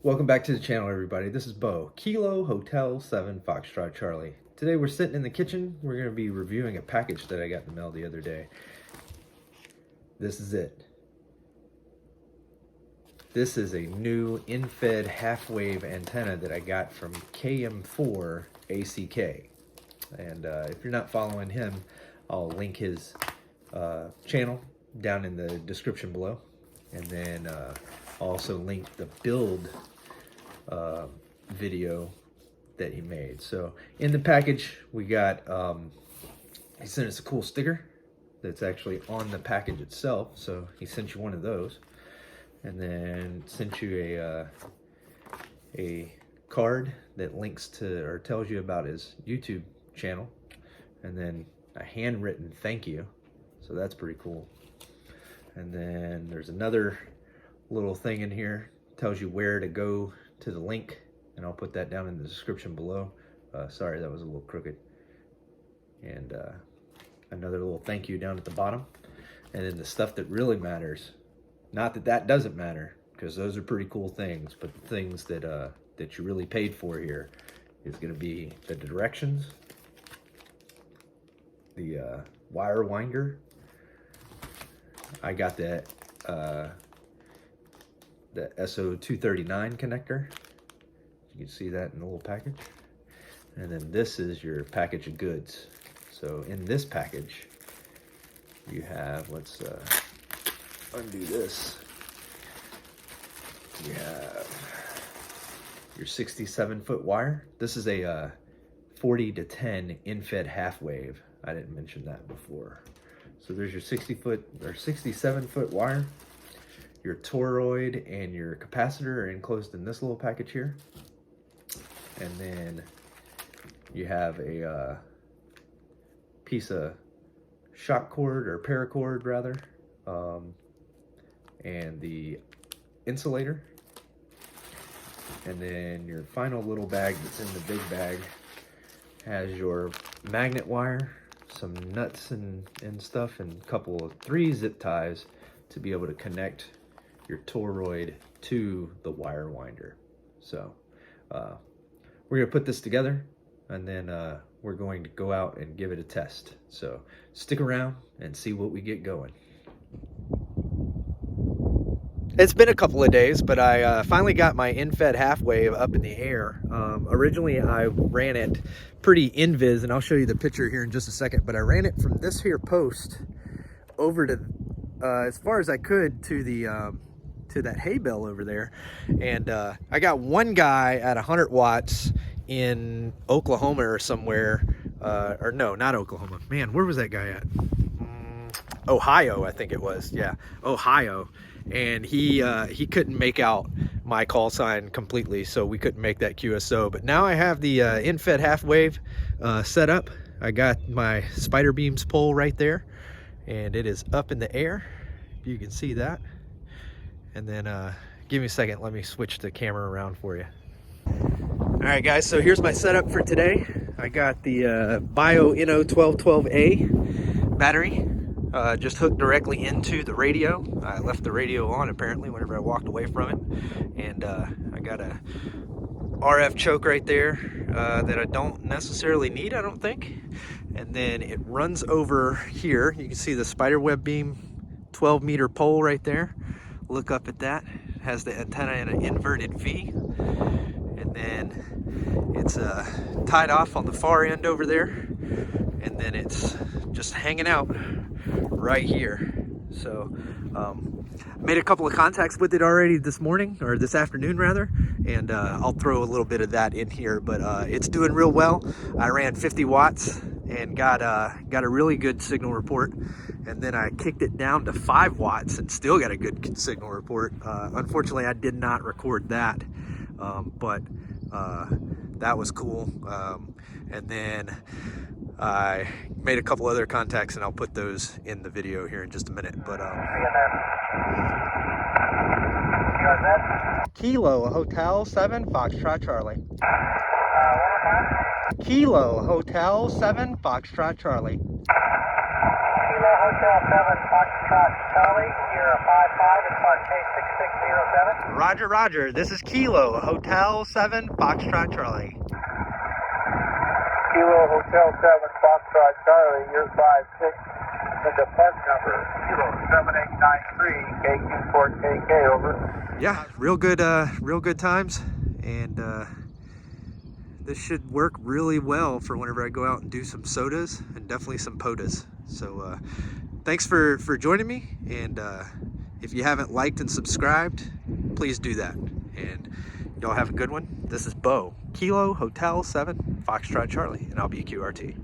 Welcome back to the channel, everybody. This is Bo, Kilo Hotel 7 Foxtrot Charlie. Today we're sitting in the kitchen. We're going to be reviewing a package that I got in the mail the other day. This is it. This is a new in-fed half-wave antenna that I got from KM4ACK. And if you're not following him, I'll link his channel down in the description below. And then I'll also link the build video that he made. So in the package we got he sent us a cool sticker that's actually on the package itself, so he sent you one of those, and then sent you a card that links to or tells you about his YouTube channel, and then a handwritten thank you, so that's pretty cool. And then there's another little thing in here, tells you where to go to the link, and I'll put that down in the description below. Sorry, that was a little crooked. And another little thank you down at the bottom. And then the stuff that really matters, not that that doesn't matter, because those are pretty cool things, but the things that that you really paid for here is going to be the directions, the wire winder. I got that the SO239 connector. You can see that in the little package. And then this is your package of goods. So in this package, you have, let's undo this. You have your 67-foot wire. This is a 40-to-10 in-fed half wave. I didn't mention that before. So there's your 60-foot or 67-foot wire. Your toroid and your capacitor are enclosed in this little package here. And then you have a piece of shock cord or paracord rather, and the insulator. And then your final little bag that's in the big bag has your magnet wire, some nuts and stuff, and a couple of 3 zip ties to be able to connect your toroid to the wire winder. So we're gonna put this together, and then we're going to go out and give it a test. So stick around and see what we get going. It's been a couple of days, but I finally got my in-fed half wave up in the air. Originally I ran it pretty invis, and I'll show you the picture here in just a second, but I ran it from this here post over to as far as I could to the to that hay bale over there. And I got one guy at 100 watts in Oklahoma or somewhere, or no, not Oklahoma. Man, where was that guy at? Ohio, I think it was. Yeah, Ohio. And he couldn't make out my call sign completely, so we couldn't make that QSO. But now I have the in-fed half wave set up. I got my spider beams pole right there, and it is up in the air. You can see that. And then give me a second, let me switch the camera around for you. All right guys, so here's my setup for today. I got the Bio Inno 1212A battery just hooked directly into the radio. I left the radio on apparently whenever I walked away from it. And I got a RF choke right there that I don't necessarily need, I don't think. And then it runs over here. You can see the spider web beam 12-meter pole right there. Look up at that. It has the antenna in an inverted V. And then it's tied off on the far end over there. And then it's just hanging out right here. So made a couple of contacts with it already this morning, or this afternoon rather, and I'll throw a little bit of that in here, but it's doing real well. I ran 50 watts and got a really good signal report, and then I kicked it down to 5 watts and still got a good signal report. Unfortunately I did not record that, but that was cool. And then I made a couple other contacts, and I'll put those in the video here in just a minute. But Kilo Hotel 7 Foxtrot Charlie. Kilo Hotel 7 Foxtrot Charlie. Kilo Hotel 7 Foxtrot Charlie, Sierra 55 and Park K6607. Roger, roger. This is Kilo Hotel 7 Foxtrot Charlie. Kilo Hotel 7 Foxtrot Charlie, year 56, and the park number Kilo 7893 KM4ACK, over. Yeah, real good times, and this should work really well for whenever I go out and do some sodas and definitely some podas. So thanks for joining me, and if you haven't liked and subscribed, please do that. And y'all have a good one. This is Bo, Kilo Hotel 7 Foxtrot Charlie, and I'll be QRT.